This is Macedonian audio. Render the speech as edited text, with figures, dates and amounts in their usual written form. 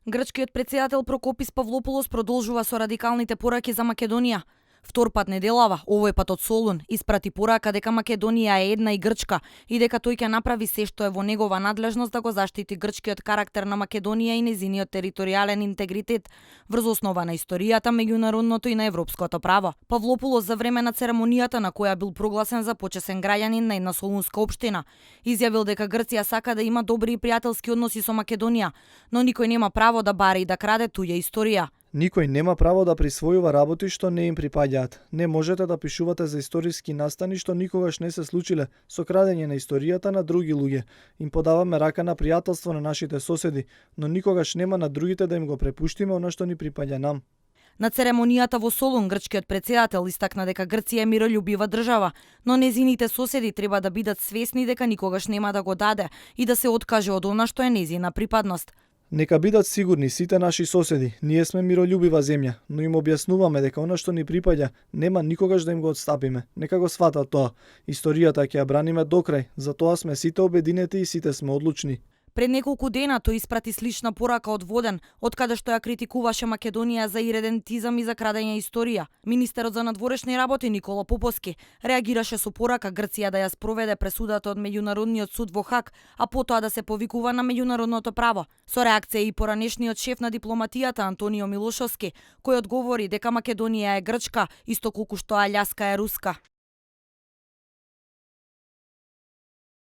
Грчкиот претседател Прокопис Павлопулос продолжува со радикалните пораки за Македонија. Втор пат неделава, овој пат од Солун, испрати порака дека Македонија е една и Грчка и дека тој ќе направи се што е во негова надлежност да го заштити грчкиот карактер на Македонија и незиниот територијален интегритет врз основа на историјата, меѓународното и на европското право. Павлопулос за време на церемонијата на која бил прогласен за почесен граѓанин на една солунска општина, изјавил дека Грција сака да има добри и пријателски односи со Македонија, но никој нема право да баре и да краде туѓа историја. Никој нема право да присвојува работи што не им припаѓаат. Не можете да пишувате за историски настани што никогаш не се случиле со крадење на историјата на други луѓе. Им подаваме рака на пријателство на нашите соседи, но никогаш нема на другите да им го препуштиме она што ни припаѓа нам. На церемонијата во Солун грчкиот претседател истакна дека Грција е мирољубива држава, но незините соседи треба да бидат свесни дека никогаш нема да го даде и да се откаже од она што е незина припадност. Нека бидат сигурни сите наши соседи, ние сме мирољубива земја, но им објаснуваме дека она што ни припаѓа нема никогаш да им го отстапиме. Нека го сватат тоа. Историјата ќе ја браниме до крај, затоа сме сите обединети и сите сме одлучни. Пред неколку дена тој испрати слична порака од Воден, од каде што ја критикуваше Македонија за иредентизам и за крадење историја. Министерот за надворешни работи Никола Поповски реагираше со порака Грција да ја спроведе пресудата од меѓународниот суд во Хаг, а потоа да се повикува на меѓународното право. Со реакција и поранешниот шеф на дипломатијата Антонио Милошовски, кој одговори дека Македонија е грчка, исто колку што Аљаска е руска.